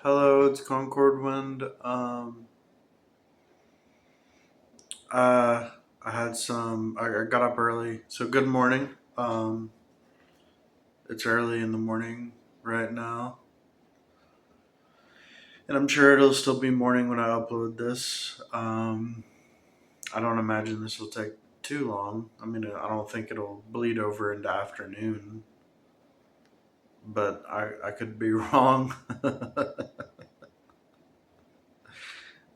Hello, it's Concord Wind. Uh, I had some. I got up early, so good morning. It's early in the morning right now, and I'm sure it'll still be morning when I upload this. I don't imagine this will take too long. I mean, I don't think it'll bleed over into afternoon, but I could be wrong.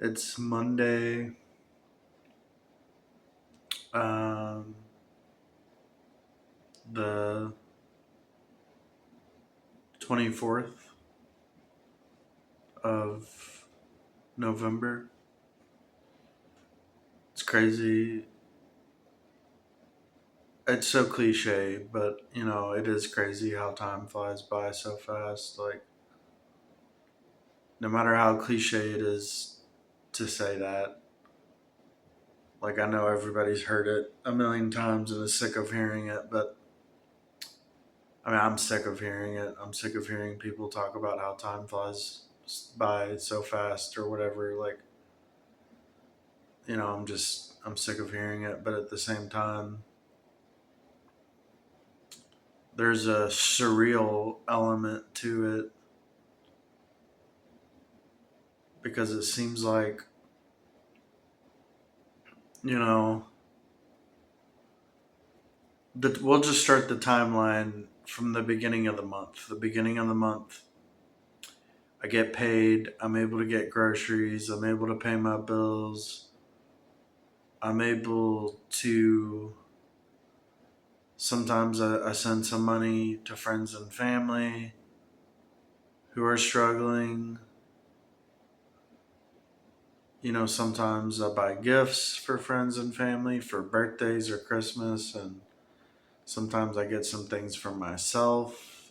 It's Monday, um, the 24th of November. It's crazy. It's so cliche, but it is crazy how time flies by so fast. Like, no matter how cliche it is to say that, like, I know everybody's heard it a million times and is sick of hearing it, but I mean, I'm sick of hearing it. I'm sick of hearing people talk about how time flies by so fast or whatever. Like, I'm sick of hearing it, but at the same time, there's a surreal element to it because it seems like you know we'll just start the timeline from the beginning of the month. The beginning of the month, I get paid. I'm able to get groceries. I'm able to pay my bills. I'm able to sometimes I send some money to friends and family who are struggling. Sometimes I buy gifts for friends and family for birthdays or Christmas, and sometimes I get some things for myself.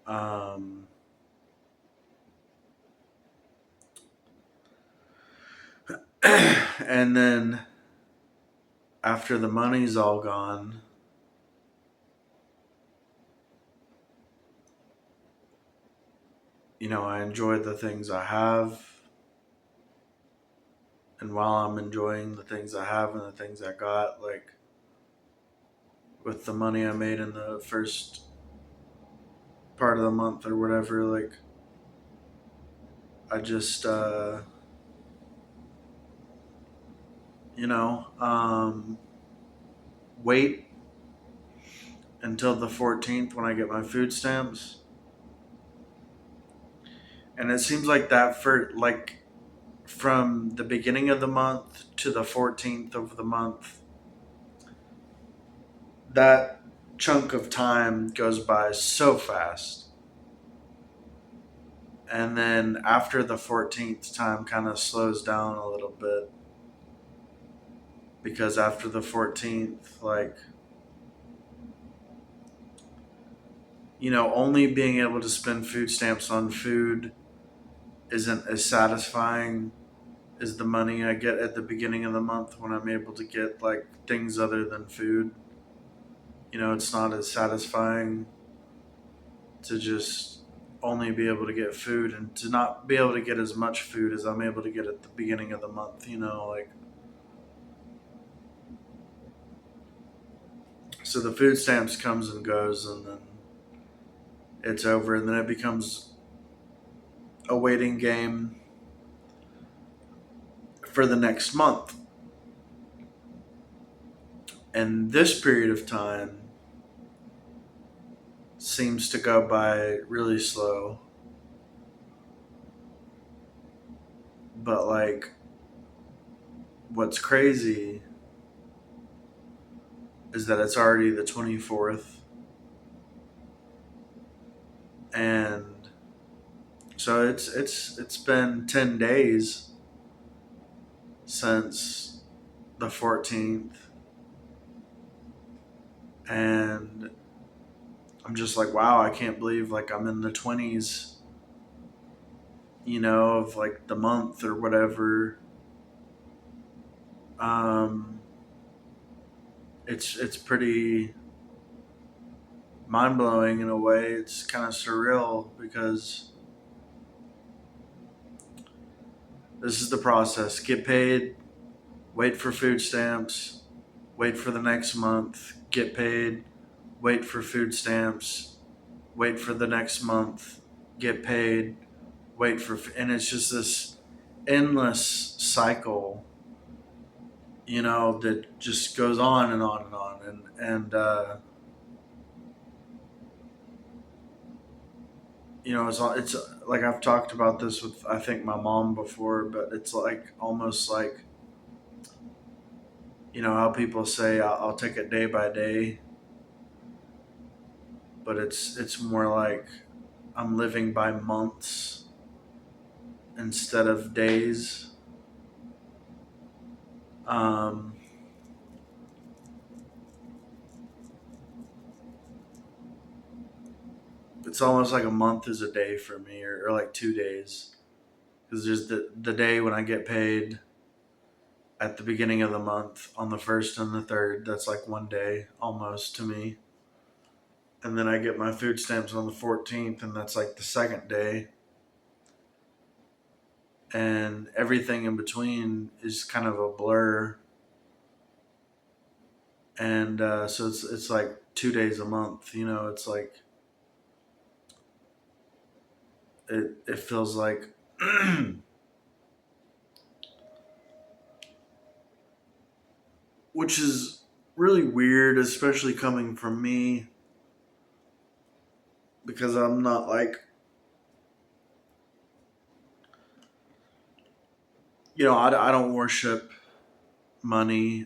Um, and then after the money's all gone, I enjoy the things I have. And while I'm enjoying the things I have and the things I got, like with the money I made in the first part of the month or whatever, like I just, you know, um, wait until the 14th when I get my food stamps. And it seems like that for like from the beginning of the month to the 14th of the month, that chunk of time goes by so fast. And then after the 14th, time kind of slows down a little bit because after the 14th, like, only being able to spend food stamps on food isn't as satisfying as the money I get at the beginning of the month when I'm able to get like things other than food. It's not as satisfying to just only be able to get food and to not be able to get as much food as I'm able to get at the beginning of the month, like so the food stamps comes and goes and then it's over and then it becomes a waiting game for the next month. And this period of time seems to go by really slow. But like what's crazy is that it's already the 24th and so it's been 10 days since the 14th and I'm just like wow, I can't believe like I'm in the 20s, of like the month or whatever. Um it's pretty mind blowing in a way. It's kind of surreal because this is the process: get paid, wait for food stamps, wait for the next month, get paid, wait for food stamps, wait for the next month, get paid, wait for, and it's just this endless cycle, that just goes on and on and on. And it's like I've talked about this with I think my mom before, but it's like almost like how people say I'll take it day by day, but it's more like I'm living by months instead of days. Um, it's almost like a month is a day for me, or like 2 days, because there's the day when I get paid at the beginning of the month on the first and the third. That's like one day almost to me. And then I get my food stamps on the 14th, and that's like the second day. And everything in between is kind of a blur. And so it's like 2 days a month. It's like it feels like, which is really weird, especially coming from me, because I'm not like, I don't worship money.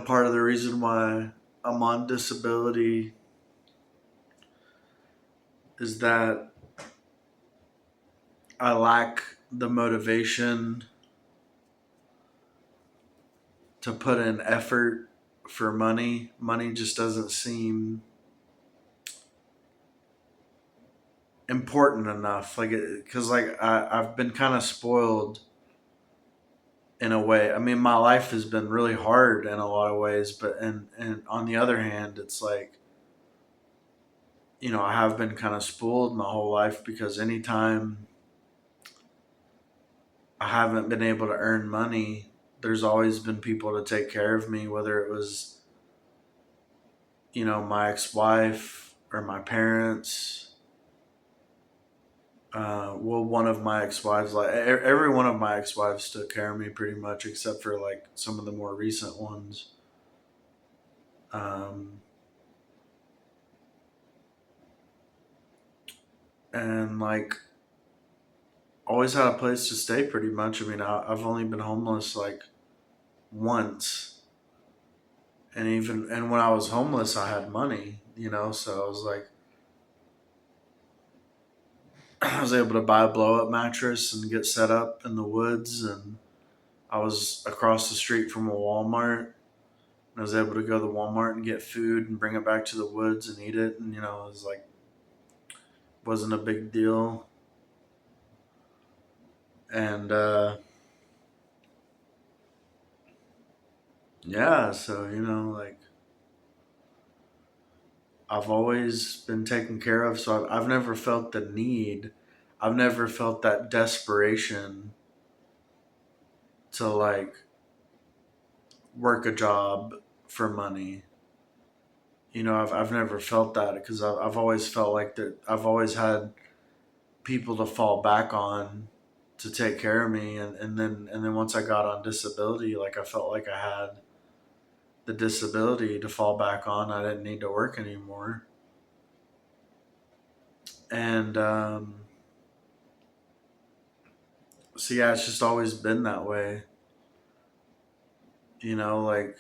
Part of the reason why I'm on disability is that I lack the motivation to put in effort for money. Money just doesn't seem important enough. Like, because like I've been kind of spoiled in a way. I mean, my life has been really hard in a lot of ways, but and on the other hand, it's like, I have been kind of spoiled my whole life, because anytime I haven't been able to earn money, there's always been people to take care of me, whether it was, my ex-wife or my parents. Well, one of my ex-wives, like every one of my ex-wives took care of me pretty much, except for like some of the more recent ones. Um, and like always had a place to stay pretty much. I mean, I've only been homeless like once, and when I was homeless, I had money, so I was like, I was able to buy a blow up mattress and get set up in the woods, and I was across the street from a Walmart. And I was able to go to the Walmart and get food and bring it back to the woods and eat it, and it was like, wasn't a big deal. And yeah, so like I've always been taken care of, so I've never felt the need. I've never felt that desperation to like work a job for money. I've never felt that, because I've always felt like that. I've always had people to fall back on to take care of me, and then once I got on disability, like I felt like I had the disability to fall back on. I didn't need to work anymore, and so yeah, it's just always been that way. Like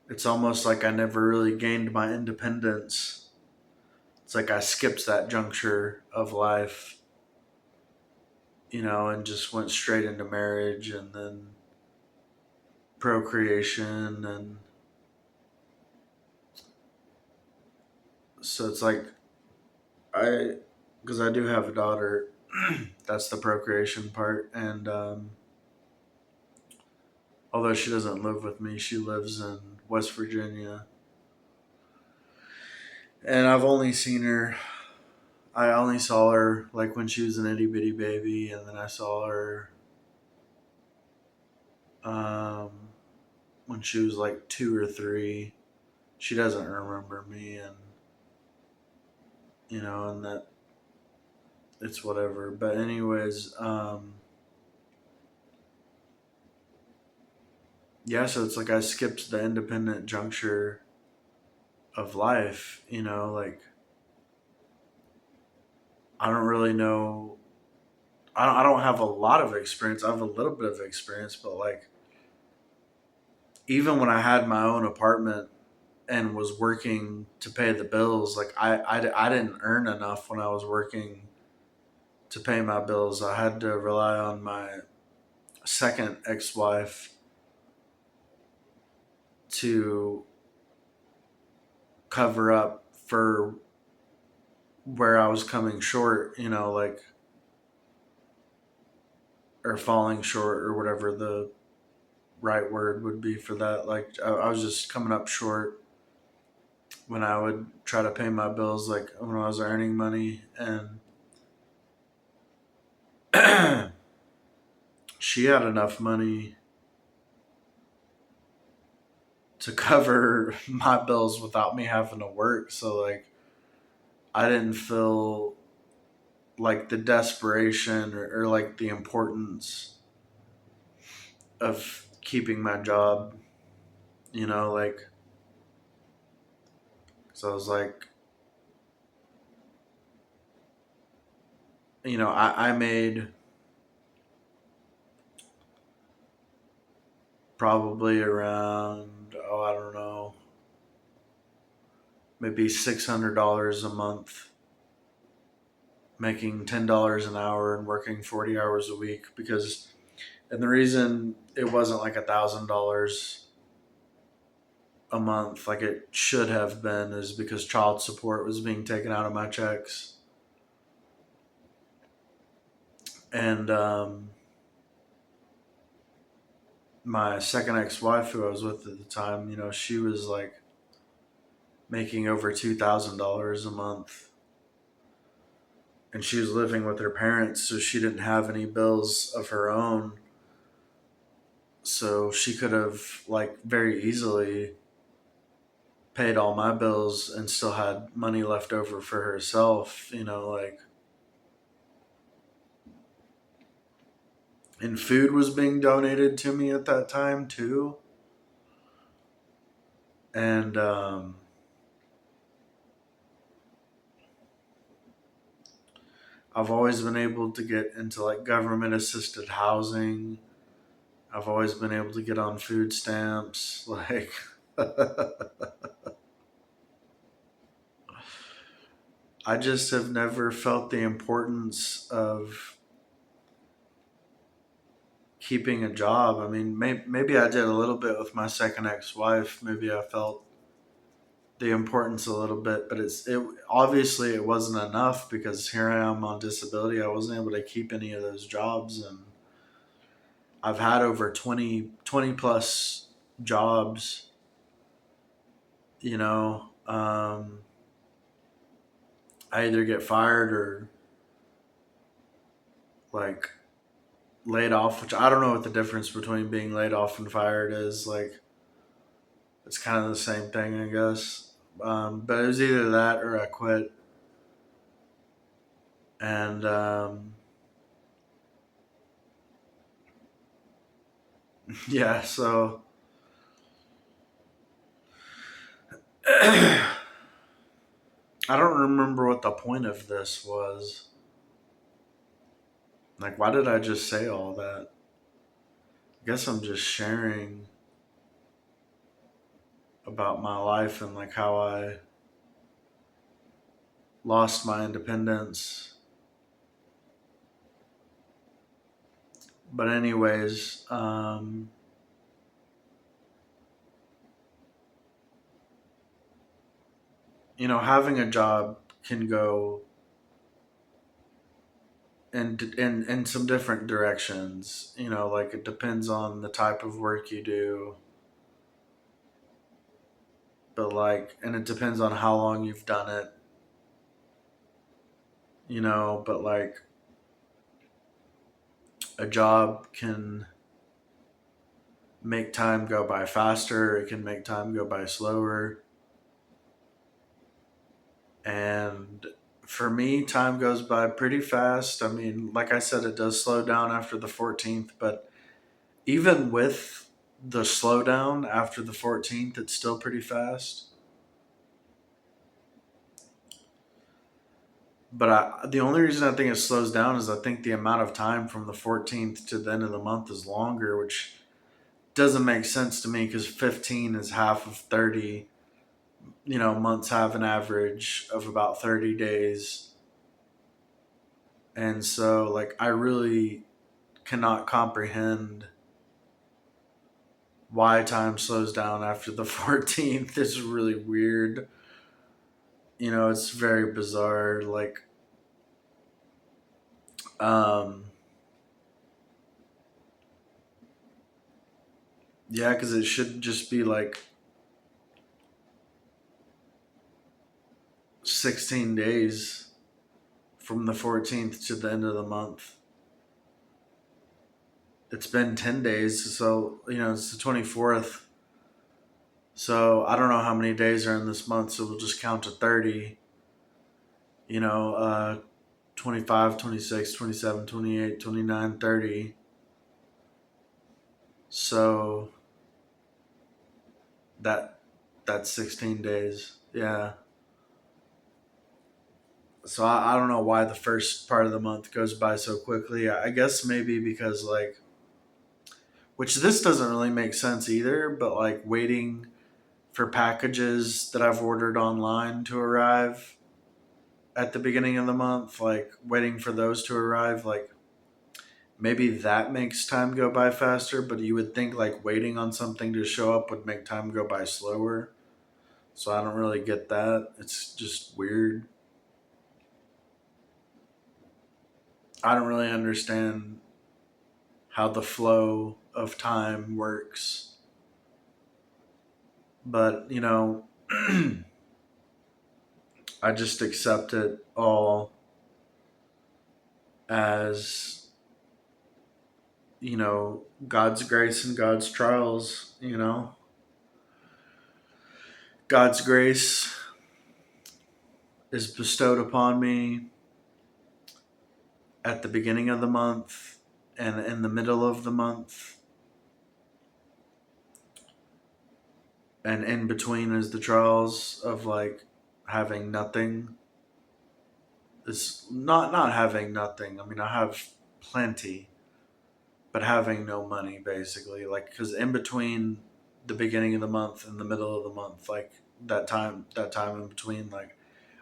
it's almost like I never really gained my independence. It's like I skipped that juncture of life, and just went straight into marriage and then procreation. And so it's like I, because I do have a daughter, that's the procreation part. And Although she doesn't live with me, she lives in West Virginia. And I've only seen her, I only saw her like when she was an itty bitty baby, and then I saw her um, when she was like 2 or 3. She doesn't remember me, and and that it's whatever. But anyways, yeah. So it's like I skipped the independent juncture of life. Like I don't really know. I don't have a lot of experience. I have a little bit of experience, but like even when I had my own apartment and was working to pay the bills, like I didn't earn enough when I was working to pay my bills. I had to rely on my second ex-wife to cover up for where I was coming short, like or falling short or whatever the right word would be for that. Like I was just coming up short when I would try to pay my bills, like when I was earning money, and she had enough money to cover my bills without me having to work. So like I didn't feel like the desperation or like the importance of keeping my job, like so I was like, I made probably around, oh, I don't know, maybe $600 a month, making $10 an hour and working 40 hours a week. And the reason it wasn't like $1,000 a month like it should have been is because child support was being taken out of my checks. And my second ex-wife, who I was with at the time, she was like making over $2,000 a month, and she was living with her parents, so she didn't have any bills of her own. So she could have like very easily paid all my bills and still had money left over for herself, like, and food was being donated to me at that time too. And I've always been able to get into like government assisted housing. I've always been able to get on food stamps. Like, I just have never felt the importance of keeping a job. I mean, maybe I did a little bit with my second ex-wife. Maybe I felt the importance a little bit, but it obviously it wasn't enough because here I am on disability. I wasn't able to keep any of those jobs, and I've had over 20 plus jobs, I either get fired or like laid off, which I don't know what the difference between being laid off and fired is. Like, it's kind of the same thing, I guess. But it was either that or I quit. And yeah, so I don't remember what the point of this was. Like, why did I just say all that? I guess I'm just sharing about my life and like how I lost my independence. But anyways, having a job can go and in some different directions. Like it depends on the type of work you do, but like, and it depends on how long you've done it. But like a job can make time go by faster. It can make time go by slower. And for me, time goes by pretty fast. I mean, like I said, it does slow down after the 14th, but even with the slowdown after the 14th, it's still pretty fast. But the only reason I think it slows down is I think the amount of time from the 14th to the end of the month is longer, which doesn't make sense to me because 15 is half of 30. Months have an average of about 30 days. And so, like, I really cannot comprehend why time slows down after the 14th. It's really weird. It's very bizarre. Like, um, yeah, because it should just be like 16 days from the 14th to the end of the month. It's been 10 days, so, it's the 24th. So I don't know how many days are in this month, so we'll just count to 30. You know, uh, 25, 26, 27, 28, 29, 30. So that that's 16 days. Yeah. So I don't know why the first part of the month goes by so quickly. I guess maybe because like, which this doesn't really make sense either, but like waiting for packages that I've ordered online to arrive at the beginning of the month, like waiting for those to arrive, like maybe that makes time go by faster, but you would think like waiting on something to show up would make time go by slower. So I don't really get that. It's just weird. I don't really understand how the flow of time works. But, I just accept it all as, God's grace and God's trials. God's grace is bestowed upon me at the beginning of the month and in the middle of the month, and in between is the trials of like having nothing. It's not having nothing. I mean, I have plenty, but having no money basically. Like because in between the beginning of the month and the middle of the month, like that time in between, like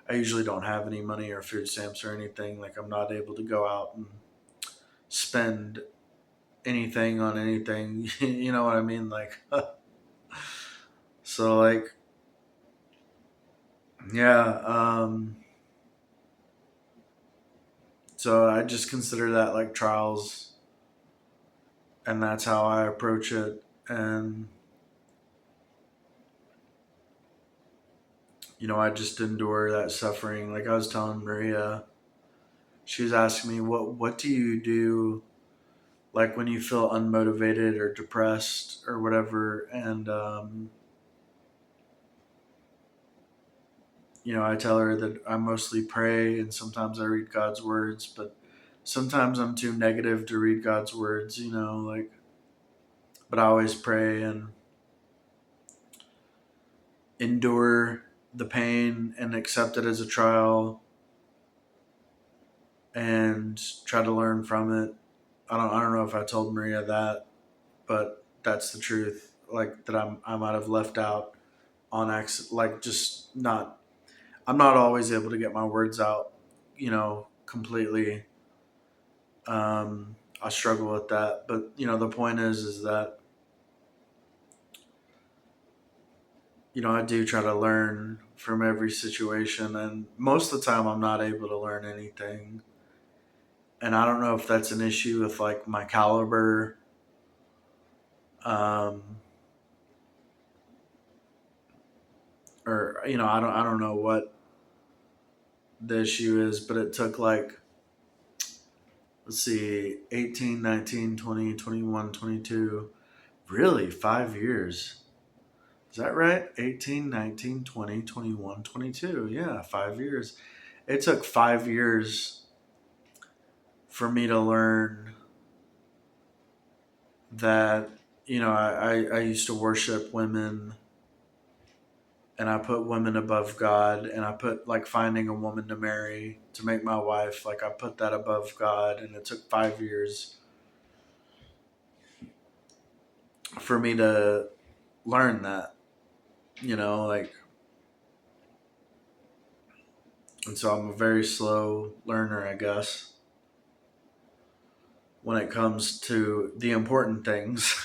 I usually don't have any money or food stamps or anything. Like I'm not able to go out and spend anything on anything. You know what I mean? Like, so like, yeah. So I just consider that like trials, and that's how I approach it. And I just endure that suffering. Like I was telling Maria, she was asking me, what do you do like when you feel unmotivated or depressed or whatever? And I tell her that I mostly pray and sometimes I read God's words, but sometimes I'm too negative to read God's words. Like, but I always pray and endure the pain and accept it as a trial and try to learn from it. I don't know if I told Maria that, but that's the truth. Like that I might have left out on accident. Like just not. I'm not always able to get my words out. Completely. I struggle with that, but the point is that I do try to learn from every situation, and most of the time I'm not able to learn anything. And I don't know if that's an issue with like my caliber, um, or I don't know what the issue is, but it took like, let's see, 18, 19, 20, 21, 22, really 5 years. Is that right? 18, 19, 20, 21, 22. Yeah, 5 years. It took 5 years for me to learn that, I used to worship women, and I put women above God, and I put like finding a woman to marry, to make my wife, like I put that above God. And it took 5 years for me to learn that, like, and so I'm a very slow learner, I guess, when it comes to the important things.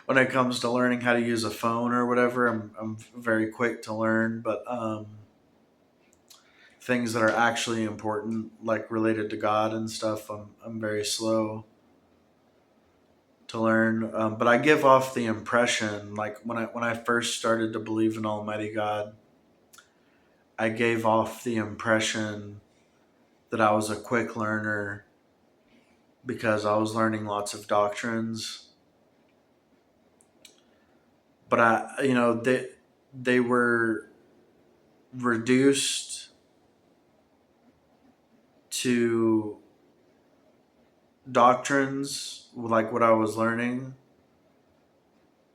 When it comes to learning how to use a phone or whatever, I'm very quick to learn, but things that are actually important, like related to God and stuff, I'm very slow to learn. But I give off the impression, like when I first started to believe in Almighty God, I gave off the impression that I was a quick learner because I was learning lots of doctrines. But they were reduced to doctrines like what I was learning,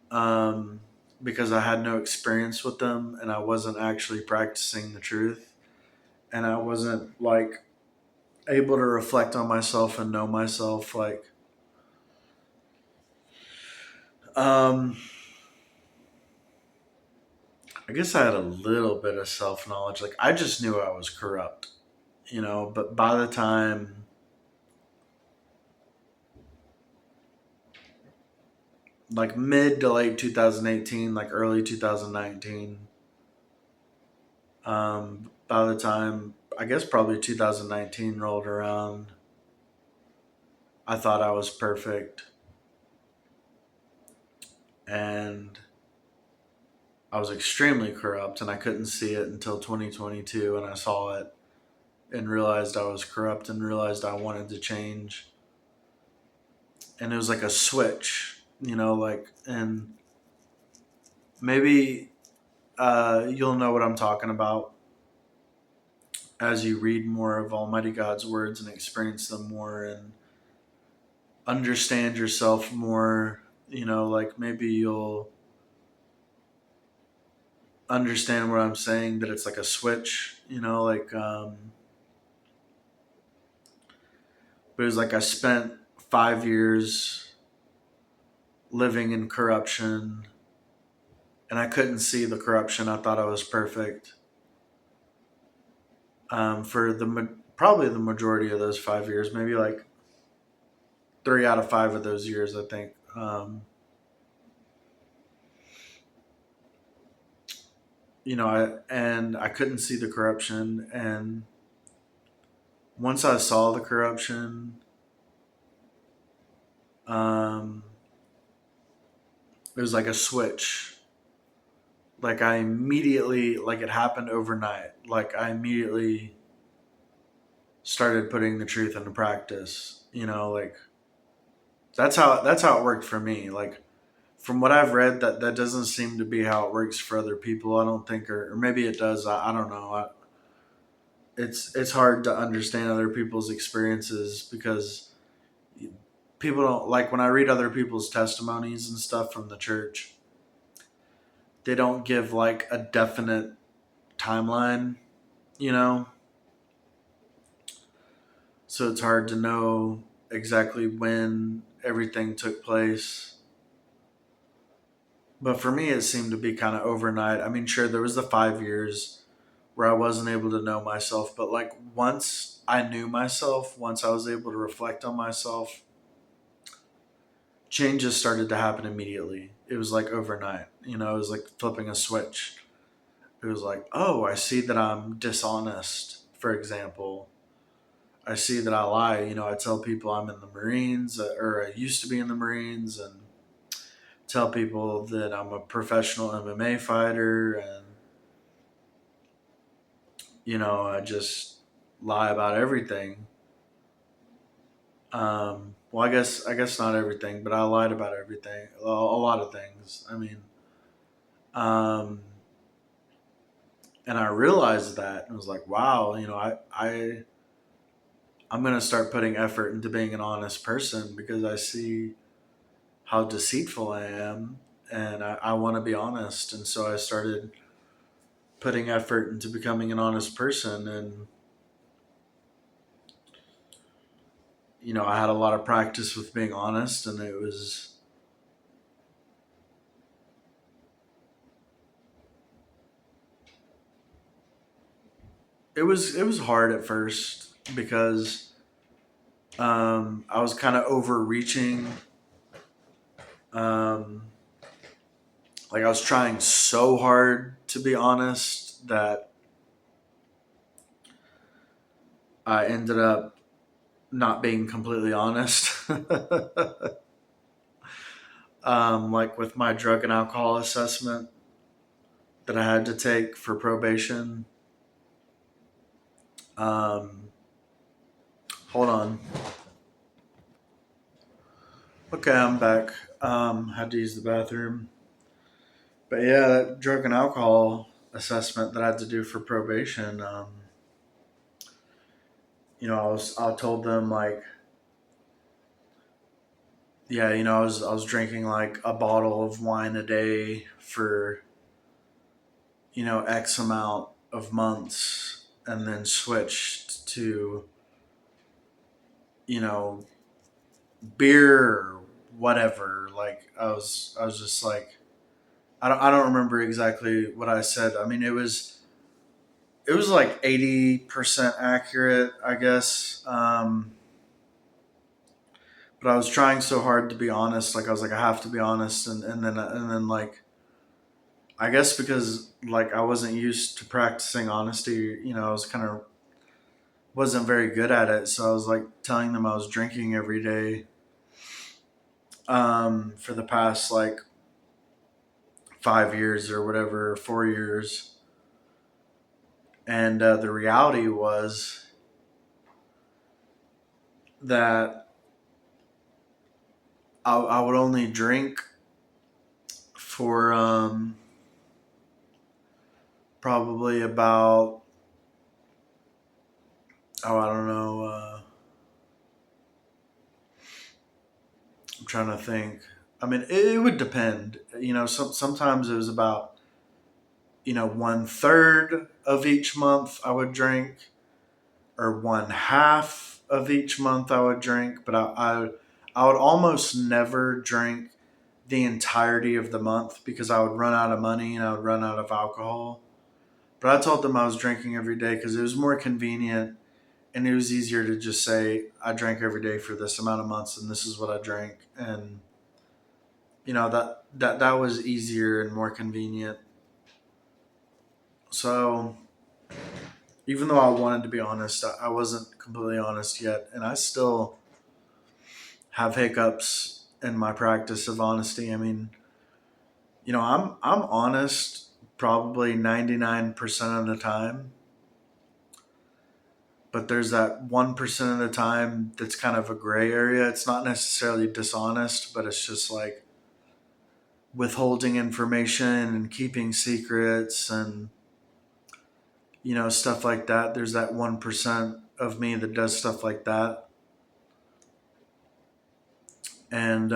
um, because I had no experience with them, and I wasn't actually practicing the truth, and I wasn't like able to reflect on myself and know myself. Like, um, I guess I had a little bit of self knowledge. Like, I just knew I was corrupt, but by the time, like mid to late 2018, like early 2019, by the time, I guess probably 2019 rolled around, I thought I was perfect, and I was extremely corrupt, and I couldn't see it until 2022, and I saw it and realized I was corrupt and realized I wanted to change. And it was like a switch, like, and maybe you'll know what I'm talking about as you read more of Almighty God's words and experience them more and understand yourself more. Like maybe you'll understand what I'm saying, that it's like a switch, like, but it was like I spent 5 years living in corruption, and I couldn't see the corruption. I thought I was perfect, for probably the majority of those 5 years, maybe like 3 out of 5 of those years, I think. I couldn't see the corruption, and once I saw the corruption, um, it was like a switch. Like I immediately, like it happened overnight. Like I immediately started putting the truth into practice. Like that's how it worked for me. Like from what I've read, that doesn't seem to be how it works for other people. I don't think, or maybe it does. I don't know. It's hard to understand other people's experiences because people don't, like when I read other people's testimonies and stuff from the church. They don't give like a definite timeline, you know, so it's hard to know exactly when everything took place. But for me, it seemed to be kind of overnight. I mean, sure, there was the 5 years where I wasn't able to know myself, but like once I knew myself, once I was able to reflect on myself, changes started to happen immediately. It was like overnight, it was like flipping a switch. It was like, oh, I see that I'm dishonest, for example. I see that I lie. I tell people I'm in the Marines, or I used to be in the Marines, and tell people that I'm a professional MMA fighter, and I just lie about everything. Well, I guess not everything, but I lied about everything, a lot of things. I mean, um, and I realized that and was like, wow, I'm gonna start putting effort into being an honest person because I see how deceitful I am, and I want to be honest, and so I started putting effort into becoming an honest person, and I had a lot of practice with being honest, and it was hard at first because I was kind of overreaching. Um, like I was trying so hard to be honest that I ended up not being completely honest. Like with my drug and alcohol assessment that I had to take for probation. Um, Hold on. Okay, I'm back. Had to use the bathroom. But yeah, that drug and alcohol assessment that I had to do for probation. I told them like, yeah, I was drinking like a bottle of wine a day for X amount of months, and then switched to you know beer or whatever. Like I was just like, I don't remember exactly what I said. I mean, it was like 80% accurate, I guess. But I was trying so hard to be honest. Like I was like, I have to be honest, and then like, I guess because like I wasn't used to practicing honesty. I was kind of wasn't very good at it. So I was like telling them I was drinking every day, for the past like 5 years or whatever, 4 years. And the reality was that I would only drink for probably about, oh, I don't know. I'm trying to think. I mean, it would depend. Sometimes it was about 1/3 of each month I would drink, or 1/2 of each month I would drink. But I would almost never drink the entirety of the month because I would run out of money and I would run out of alcohol. But I told them I was drinking every day because it was more convenient, and it was easier to just say I drank every day for this amount of months and this is what I drank, and that was easier and more convenient. So even though I wanted to be honest, I wasn't completely honest yet, and I still have hiccups in my practice of honesty. I mean, I'm honest probably 99% of the time, but there's that 1% of the time that's kind of a gray area. It's not necessarily dishonest, but it's just like withholding information and keeping secrets, and stuff like that. There's that 1% of me that does stuff like that. And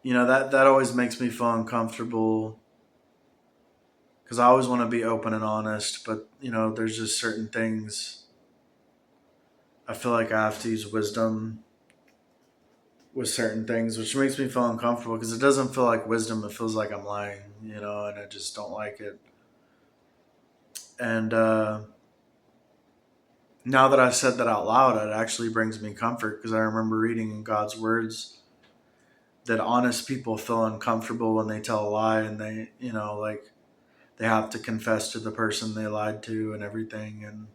that always makes me feel uncomfortable because I always want to be open and honest, but there's just certain things I feel like I have to use wisdom with certain things, which makes me feel uncomfortable because it doesn't feel like wisdom. It feels like I'm lying, and I just don't like it. And now that I said that out loud, it actually brings me comfort because I remember reading in God's words that honest people feel uncomfortable when they tell a lie, and they, like they have to confess to the person they lied to and everything. And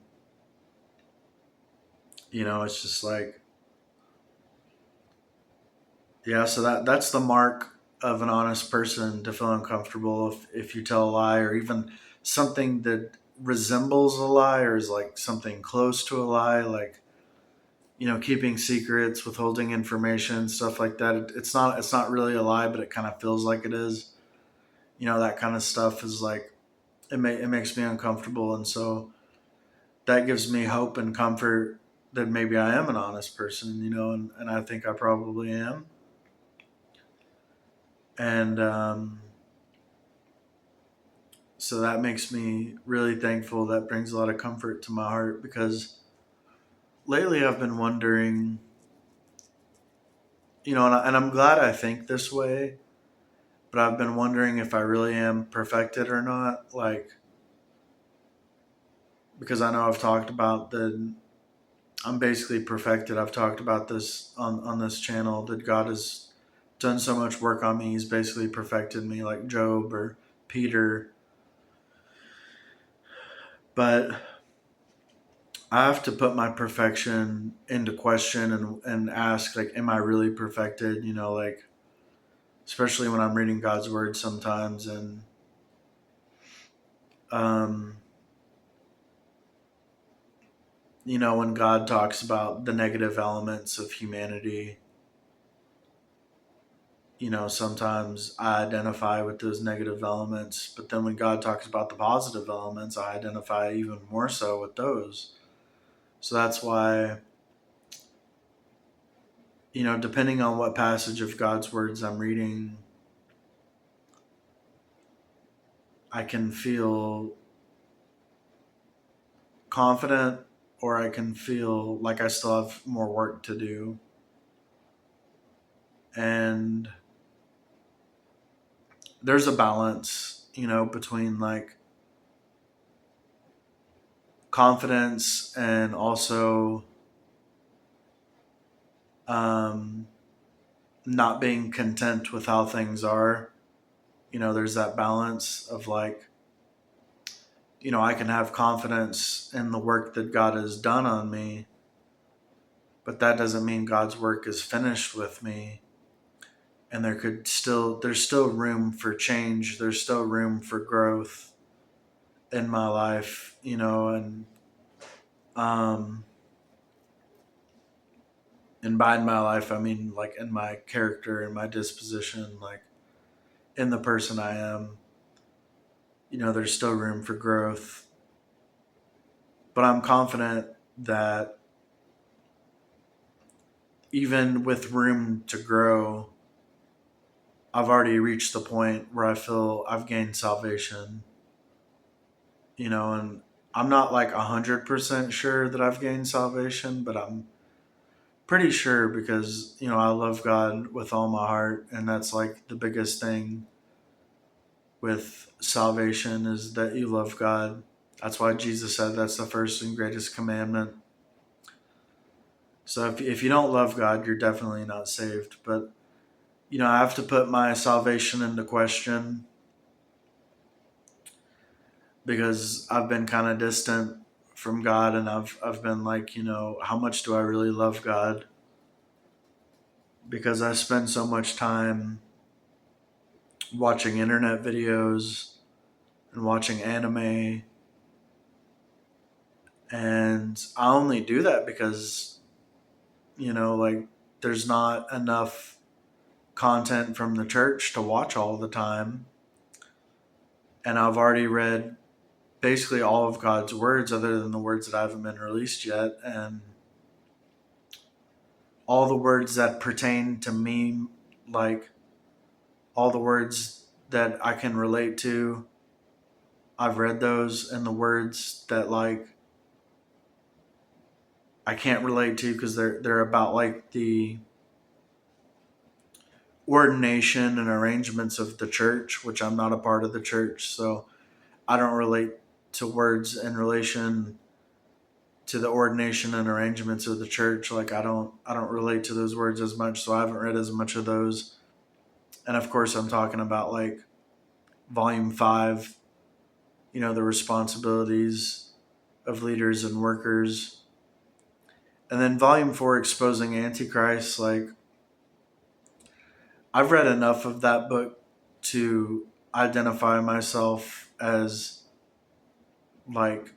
It's just like, yeah, so that's the mark of an honest person, to feel uncomfortable if you tell a lie, or even something that resembles a lie, or is like something close to a lie, like, keeping secrets, withholding information, stuff like that. It's not really a lie, but it kind of feels like it is. That kind of stuff is like, it makes me uncomfortable, and so that gives me hope and comfort that maybe I am an honest person, and I think I probably am. And so that makes me really thankful. That brings a lot of comfort to my heart, because lately I've been wondering, and I'm glad I think this way, but I've been wondering if I really am perfected or not. Like, because I know I've talked about that I'm basically perfected. I've talked about this on this channel, that God has done so much work on me. He's basically perfected me, like Job or Peter. But I have to put my perfection into question, and ask, like, am I really perfected? Like, especially when I'm reading God's word sometimes. And um, when God talks about the negative elements of humanity, sometimes I identify with those negative elements. But then when God talks about the positive elements, I identify even more so with those. So that's why, depending on what passage of God's words I'm reading, I can feel confident, or I can feel like I still have more work to do. And there's a balance, between like confidence, and also um, not being content with how things are. There's that balance of like, I can have confidence in the work that God has done on me, but that doesn't mean God's work is finished with me. And there's still room for change. There's still room for growth in my life, um, and by in my life, I mean like in my character, in my disposition, like in the person I am. There's still room for growth, but I'm confident that even with room to grow, I've already reached the point where I feel I've gained salvation, and I'm not like 100% sure that I've gained salvation, but I'm pretty sure, because, I love God with all my heart. And that's like the biggest thing with salvation, is that you love God. That's why Jesus said that's the first and greatest commandment. So if you don't love God, you're definitely not saved. But, I have to put my salvation into question, because I've been kind of distant from God, and I've been like, how much do I really love God? Because I spend so much time watching internet videos and watching anime, and I only do that because, like, there's not enough content from the church to watch all the time. And I've already read basically all of God's words, other than the words that haven't been released yet. And all the words that pertain to me, like all the words that I can relate to, I've read those. And the words that like I can't relate to, because they're about like the ordination and arrangements of the church, which I'm not a part of the church, so I don't relate to words in relation to the ordination and arrangements of the church. Like, I don't relate to those words as much, so I haven't read as much of those. And of course, I'm talking about like volume 5, the responsibilities of leaders and workers. And then volume 4, Exposing Antichrist, like I've read enough of that book to identify myself as like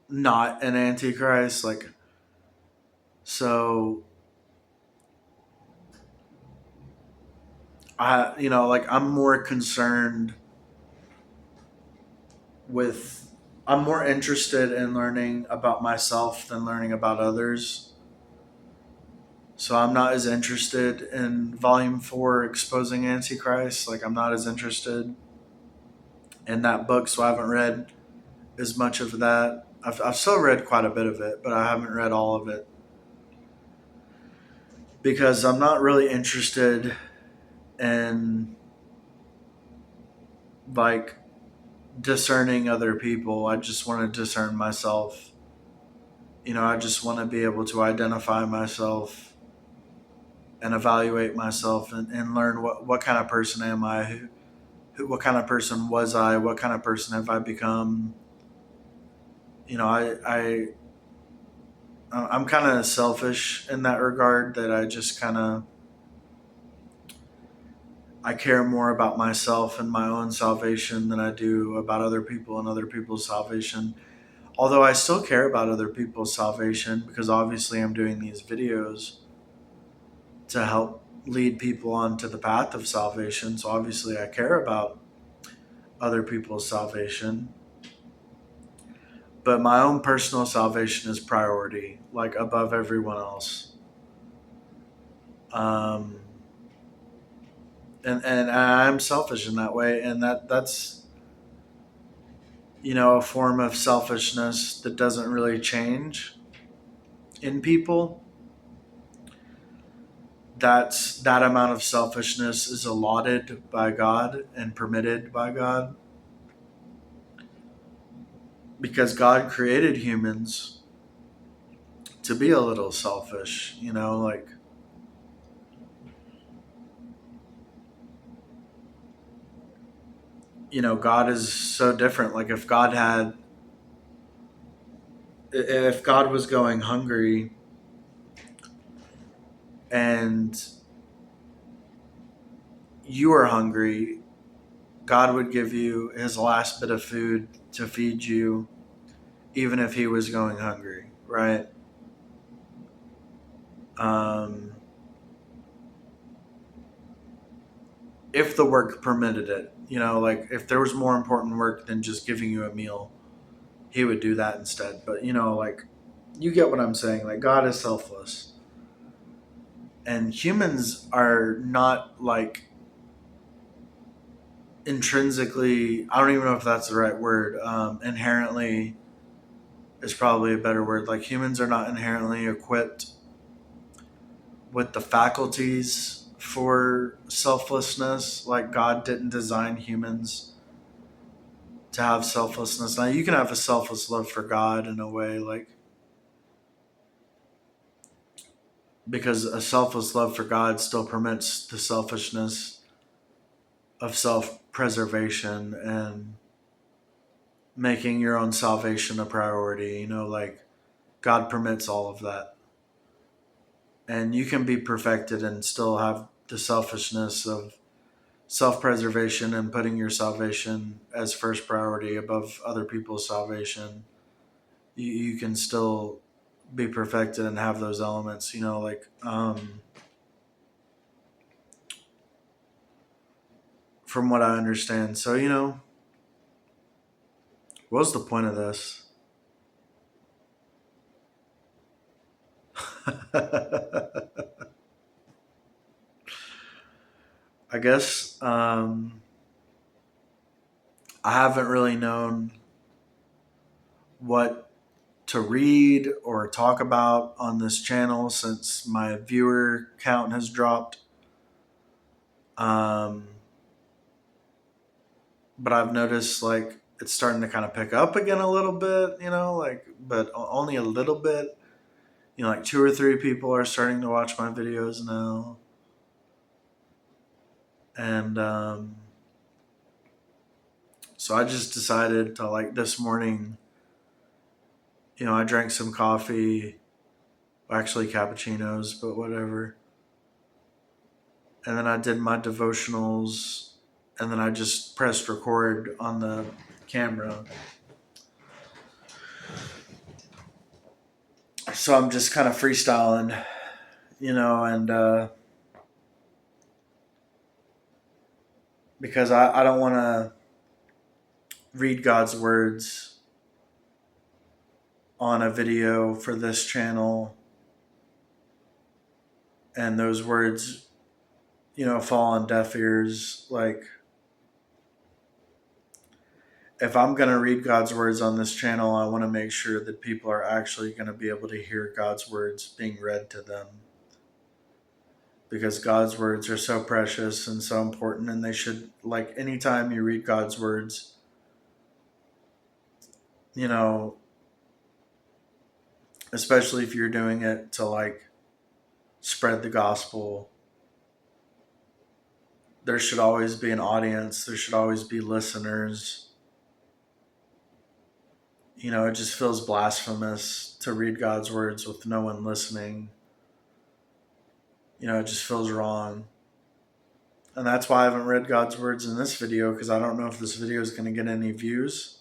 not an antichrist. Like, so like I'm more concerned with, I'm more interested in learning about myself than learning about others. So I'm not as interested in volume 4, Exposing Antichrist. Like, I'm not as interested in that book, so I haven't read as much of that. I've still read quite a bit of it, but I haven't read all of it because I'm not really interested in like discerning other people. I just want to discern myself. I just want to be able to identify myself and evaluate myself, and learn what kind of person am I, what kind of person was I, what kind of person have I become. You know, I'm kind of selfish in that regard, that I just kind of, I care more about myself and my own salvation than I do about other people and other people's salvation. Although I still care about other people's salvation, because obviously I'm doing these videos to help lead people onto the path of salvation. So obviously I care about other people's salvation. But my own personal salvation is priority, like above everyone else. Um, and I'm selfish in that way, and that's a form of selfishness that doesn't really change in people. That amount of selfishness is allotted by God and permitted by God, because God created humans to be a little selfish. Like, God is so different. Like, if God was going hungry, and you are hungry, God would give you his last bit of food to feed you, even if he was going hungry, right? Um, if the work permitted it, like if there was more important work than just giving you a meal, he would do that instead. But, like, you get what I'm saying. Like, God is selfless. And humans are not, like, intrinsically, I don't even know if that's the right word. Inherently is probably a better word. Like, humans are not inherently equipped with the faculties for selflessness. Like, God didn't design humans to have selflessness. Now, you can have a selfless love for God in a way, like, because a selfless love for God still permits the selfishness of self preservation and making your own salvation a priority. Like, God permits all of that. And you can be perfected and still have the selfishness of self preservation and putting your salvation as first priority above other people's salvation. You can still be perfected and have those elements, like, from what I understand. So, what's the point of this? I guess I haven't really known what to read or talk about on this channel since my viewer count has dropped. Um, but I've noticed, like, it's starting to kind of pick up again a little bit, like, but only a little bit. Like 2 or 3 people are starting to watch my videos now. And so I just decided to, like, this morning, I drank some coffee Actually, cappuccinos, but whatever. And then I did my devotionals, and then I just pressed record on the camera. So I'm just kind of freestyling, and because I don't want to read God's words on a video for this channel, and those words, fall on deaf ears. Like, if I'm going to read God's words on this channel, I want to make sure that people are actually going to be able to hear God's words being read to them. Because God's words are so precious and so important, and they should, like, anytime you read God's words, especially if you're doing it to, like, spread the gospel, there should always be an audience, there should always be listeners. It just feels blasphemous to read God's words with no one listening. It just feels wrong. And that's why I haven't read God's words in this video, because I don't know if this video is going to get any views.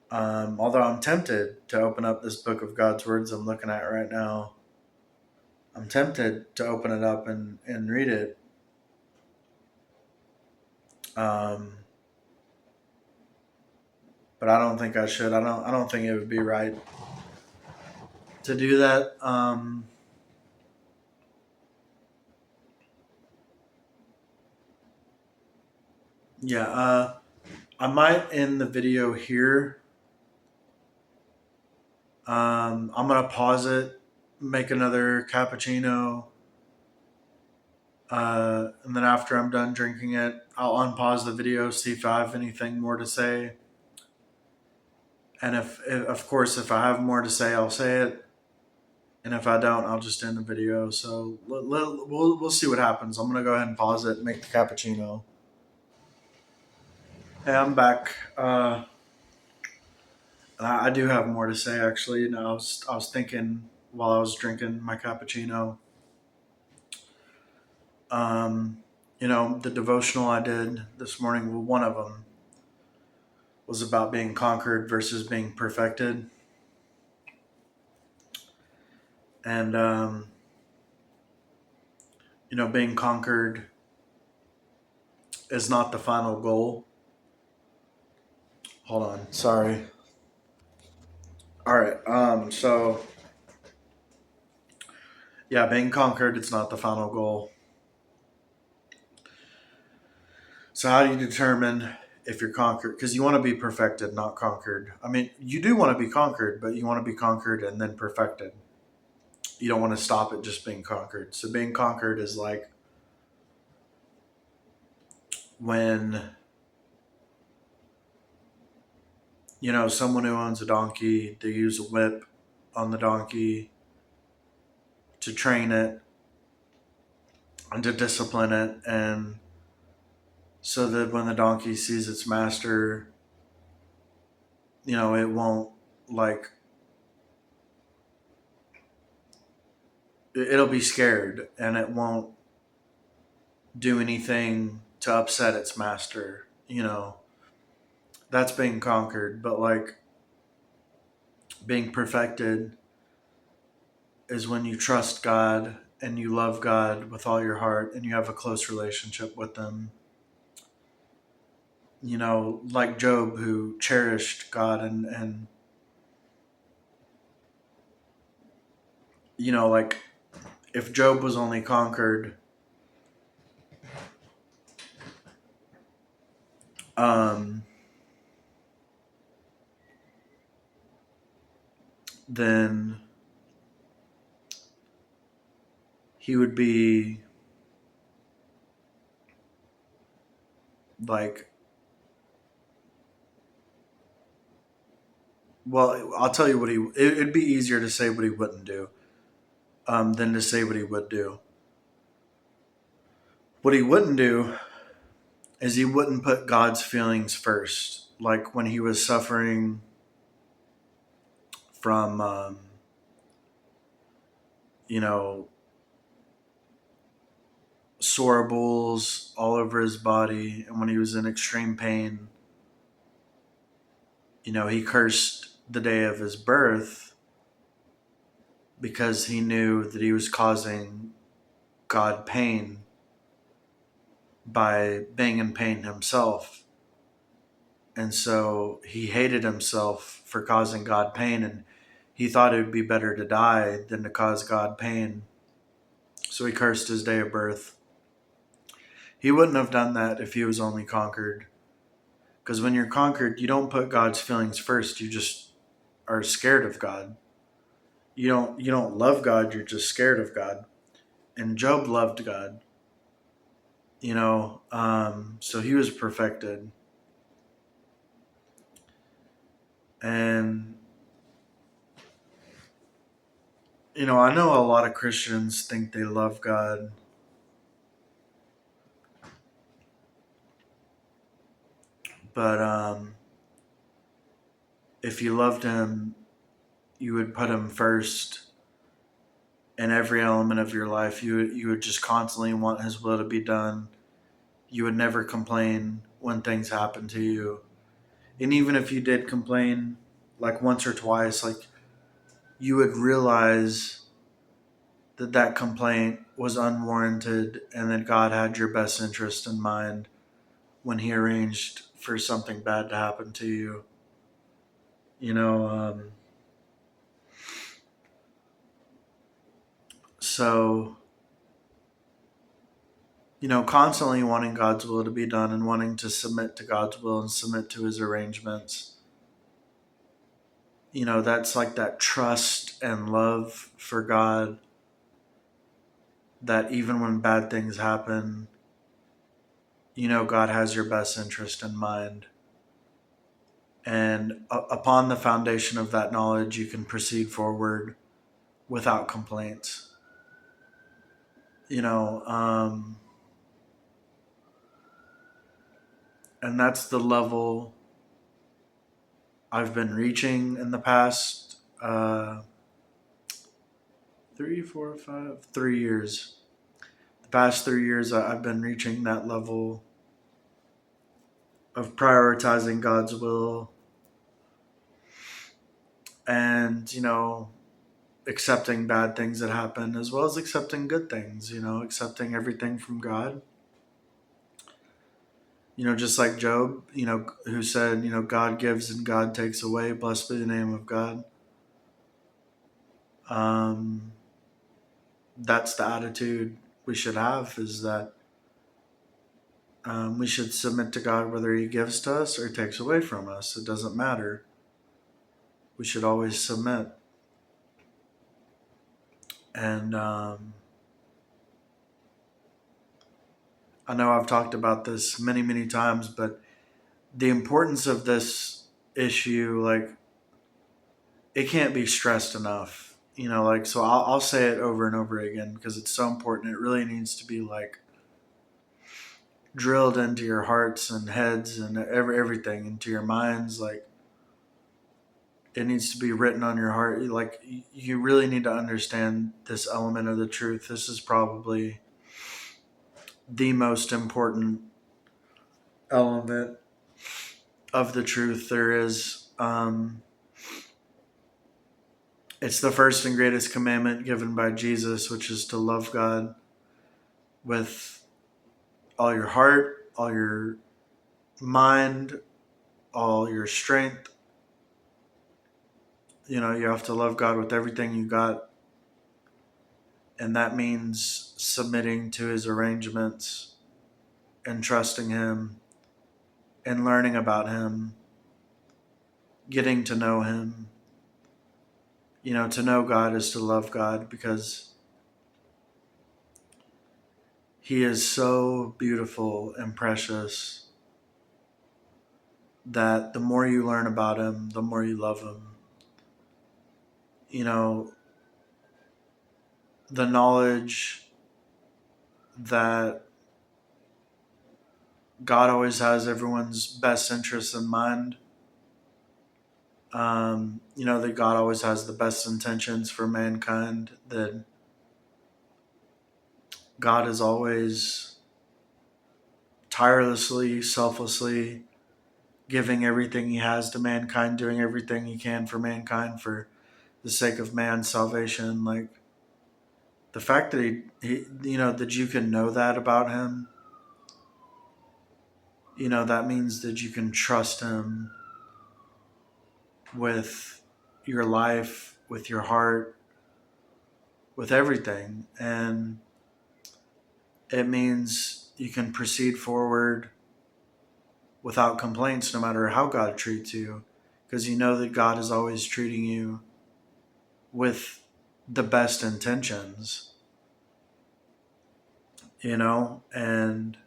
Although I'm tempted to open up this book of God's words I'm looking at right now. I'm tempted to open it up and read it. But I don't think I should. I don't think it would be right to do that. I might end the video here. I'm gonna pause it, make another cappuccino, and then after I'm done drinking it, I'll unpause the video, see if I have anything more to say. And if of course, if I have more to say, I'll say it. And if I don't, I'll just end the video. So we'll see what happens. I'm gonna go ahead and pause it and make the cappuccino. Hey, I'm back. I do have more to say, actually. I was thinking while I was drinking my cappuccino. The devotional I did this morning, well, one of them was about being conquered versus being perfected. And, being conquered is not the final goal. Hold on. Sorry. All right. So, yeah, being conquered, it's not the final goal. So how do you determine if you're conquered? Because you want to be perfected, not conquered. I mean, you do want to be conquered, but you want to be conquered and then perfected. You don't want to stop at just being conquered. So being conquered is like when, someone who owns a donkey, they use a whip on the donkey to train it and to discipline it, and so that when the donkey sees its master, it won't, like, it'll be scared and it won't do anything to upset its master. That's being conquered. But, like, being perfected is when you trust God and you love God with all your heart and you have a close relationship with Him. Like Job, who cherished God and like, if Job was only conquered, then he would be like, well, I'll tell you what it'd be easier to say what he wouldn't do than to say what he would do. What he wouldn't do is he wouldn't put God's feelings first. Like when he was suffering from, you know, sore bulls all over his body. And when he was in extreme pain, he cursed the day of his birth because he knew that he was causing God pain by being in pain himself. And so he hated himself for causing God pain, and he thought it would be better to die than to cause God pain. So he cursed his day of birth. He wouldn't have done that if he was only conquered. Because when you're conquered, you don't put God's feelings first. You just are scared of God. You don't love God, you're just scared of God. And Job loved God. So he was perfected. And I know a lot of Christians think they love God, but if you loved him, you would put him first in every element of your life. You would just constantly want his will to be done. You would never complain when things happen to you. And even if you did complain like once or twice, like you would realize that that complaint was unwarranted and that God had your best interest in mind when he arranged for something bad to happen to you. You know, so constantly wanting God's will to be done and wanting to submit to God's will and submit to his arrangements. That's like that trust and love for God that even when bad things happen, God has your best interest in mind. And upon the foundation of that knowledge, you can proceed forward without complaints. You know, um, and that's the level I've been reaching in the past 3 years. The past 3 years, I've been reaching that level of prioritizing God's will and, accepting bad things that happen as well as accepting good things, accepting everything from God. Just like Job, who said, God gives and God takes away. Blessed be the name of God. Um, that's the attitude we should have, is that we should submit to God whether he gives to us or takes away from us. It doesn't matter. We should always submit. And I know I've talked about this many, many times, but the importance of this issue, like, it can't be stressed enough. So I'll say it over and over again because it's so important. It really needs to be like drilled into your hearts and heads and everything, into your minds. Like, it needs to be written on your heart. Like, you really need to understand this element of the truth. This is probably the most important element of the truth there is. It's the first and greatest commandment given by Jesus, which is to love God with all your heart, all your mind, all your strength. You have to love God with everything you got. And that means submitting to his arrangements and trusting him and learning about him, getting to know him. To know God is to love God because he is so beautiful and precious that the more you learn about him, the more you love him. You know, the knowledge that God always has everyone's best interests in mind that God always has the best intentions for mankind, that God is always tirelessly, selflessly giving everything he has to mankind, doing everything he can for mankind for the sake of man's salvation. Like the fact that that you can know that about him, that means that you can trust him with your life, with your heart, with everything. And it means you can proceed forward without complaints no matter how God treats you, because you know that God is always treating you with the best intentions, and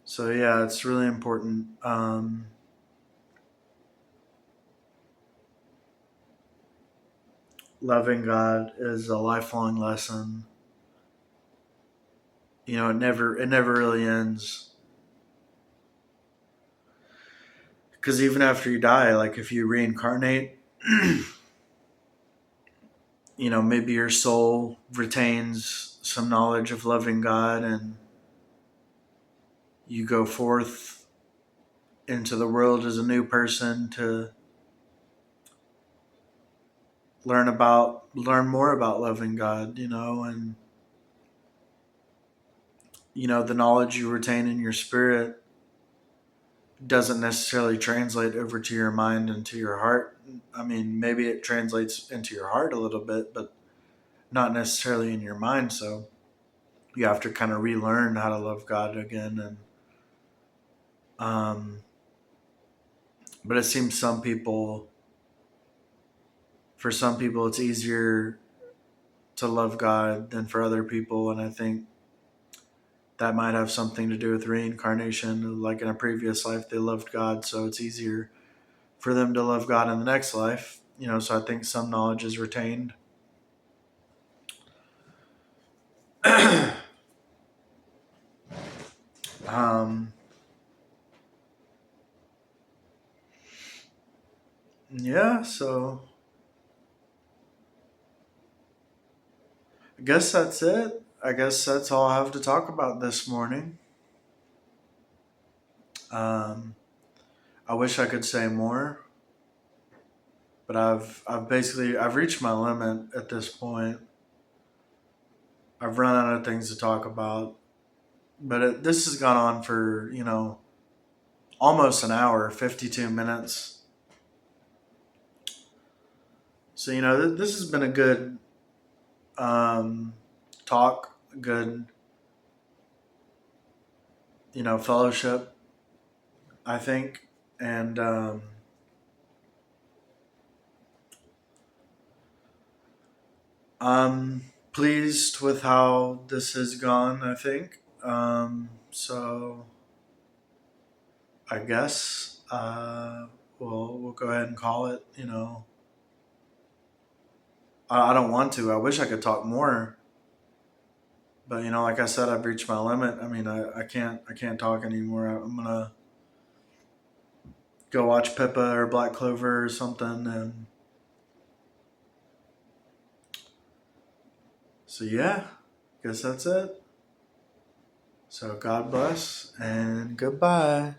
so yeah, it's really important. Loving God is a lifelong lesson. It never really ends, because even after you die, like if you reincarnate, maybe your soul retains some knowledge of loving God, and you go forth into the world as a new person to learn more about loving God, and the knowledge you retain in your spirit doesn't necessarily translate over to your mind and to your heart. I mean, maybe it translates into your heart a little bit, but not necessarily in your mind. So you have to kind of relearn how to love God again. And um, but it seems for some people, it's easier to love God than for other people, and I think that might have something to do with reincarnation. Like in a previous life, they loved God, so it's easier for them to love God in the next life. So I think some knowledge is retained. um, yeah, so I guess that's it. I guess that's all I have to talk about this morning. Um, I wish I could say more, but I've reached my limit at this point. I've run out of things to talk about, but this has gone on for almost an hour, 52 minutes. So this has been a good talk, a good fellowship, I think, and I'm pleased with how this has gone, I think. So I guess we'll go ahead and call it. I don't want to. I wish I could talk more, but like I said, I've reached my limit. I mean, I can't talk anymore. I'm gonna go watch Pippa or Black Clover or something, and so yeah, guess that's it. So God bless and goodbye.